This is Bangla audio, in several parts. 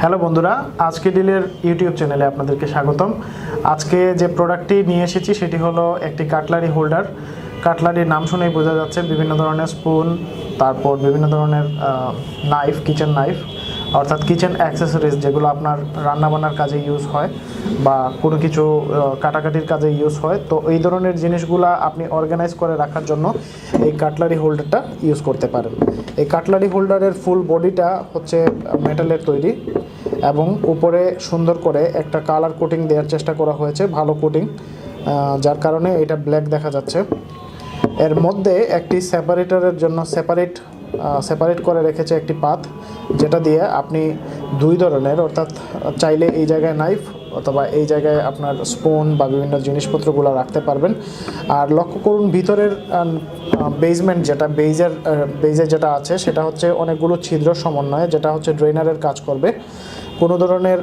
হ্যালো বন্ধুরা, আজকে ডিলের ইউটিউব চ্যানেলে আপনাদেরকে স্বাগতম। আজকে যে প্রোডাক্টটি নিয়ে এসেছি সেটি হলো একটি কাটলারি হোল্ডার। কাটলারির নাম শুনেই বোঝা যাচ্ছে বিভিন্ন ধরনের স্পুন, তারপর বিভিন্ন ধরনের নাইফ, কিচেন নাইফ অর্থাৎ কিচেন অ্যাক্সেসরিজ যেগুলো আপনার রান্নাবান্নার কাজে ইউজ হয় বা কোনো কিছু কাটাকাটির কাজে ইউজ হয়। তো এই ধরনের জিনিসগুলো আপনি অর্গানাইজ করে রাখার জন্য এই কাটলারি হোল্ডারটা ইউজ করতে পারেন। এই কাটলারি হোল্ডারের ফুল বডিটা হচ্ছে মেটালের তৈরি এবং উপরে সুন্দর করে একটা কালার কোটিং দেওয়ার চেষ্টা করা হয়েছে, ভালো কোটিং, যার কারণে এটা ব্ল্যাক দেখা যাচ্ছে। এর মধ্যে একটি সেপারেটরের জন্য সেপারেট করে রেখেছে একটি পাত, যেটা দিয়ে আপনি দুই ধরনের অর্থাৎ চাইলে এই জায়গায় নাইফ অথবা এই জায়গায় আপনার স্পুন বা বিভিন্ন জিনিসপত্রগুলো রাখতে পারবেন। আর লক্ষ্য করুন ভিতরের বেজমেন্ট যেটা বেজে যেটা আছে সেটা হচ্ছে অনেকগুলো ছিদ্র সমন্বয়ে, যেটা হচ্ছে ড্রেনারের কাজ করবে। কোনো ধরনের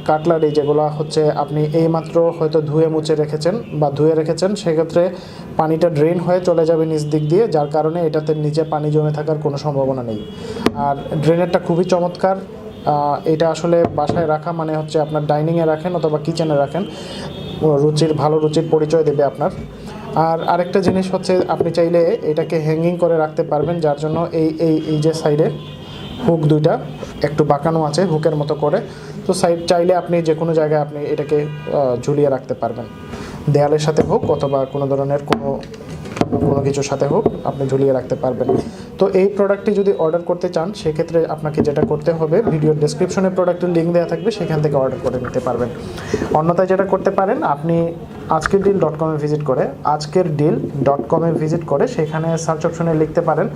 কাটলারি যেগুলো হচ্ছে আপনি এইমাত্র হয়তো ধুয়ে মুছে রেখেছেন বা ধুয়ে রেখেছেন, সেক্ষেত্রে পানিটা ড্রেন হয়ে চলে যাবে নিচ দিক দিয়ে, যার কারণে এটাতে নিচে পানি জমে থাকার কোনো সম্ভাবনা নেই। আর ড্রেনারটা খুবই চমৎকার। এটা আসলে বাসায় রাখা মানে হচ্ছে আপনার ডাইনিংয়ে রাখেন অথবা কিচেনে রাখেন, ভালো রুচির পরিচয় দেবে আপনার। আর আরেকটা জিনিস হচ্ছে আপনি চাইলে এটাকে হ্যাঙ্গিং করে রাখতে পারবেন, যার জন্য এই যে সাইডে হুক দুইটা একটু বাঁকানো আছে হুকের মতো করে, তো চাইলে আপনি যে কোনো জায়গায় আপনি এটাকে ঝুলিয়ে রাখতে পারবেন, দেয়ালের সাথে হোক অথবা কোনো ধরনের কোনো কিছুর সাথে হোক আপনি ঝুলিয়ে রাখতে পারবেন। তো এই প্রোডাক্টটি যদি অর্ডার করতে চান সেক্ষেত্রে আপনাকে যেটা করতে হবে, ভিডিওর ডেসক্রিপশনে প্রোডাক্টের লিঙ্ক দেওয়া থাকবে, সেখান থেকে অর্ডার করে নিতে পারবেন। অন্যথায় যেটা করতে পারেন, আপনি ajkerdeal.com-এ ভিজিট করে সেখানে সার্চ অপশনে লিখতে পারেন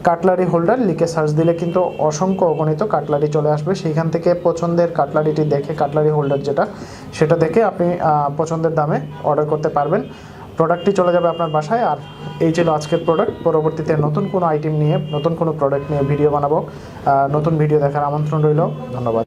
কাটলারি হোল্ডার, লিখে সার্চ দিলে কিন্তু অসংখ্য অগণিত কাটলারি চলে আসবে। সেইখান থেকে পছন্দের কাটলারিটি দেখে, কাটলারি হোল্ডার সেটা দেখে আপনি পছন্দের দামে অর্ডার করতে পারবেন। প্রোডাক্টটি চলে যাবে আপনার বাসায়। আর এই ছিল আজকের প্রোডাক্ট। পরবর্তীতে নতুন কোনো আইটেম নিয়ে, নতুন কোনো প্রোডাক্ট নিয়ে ভিডিও বানাবো। নতুন ভিডিও দেখার আমন্ত্রণ রইল। ধন্যবাদ।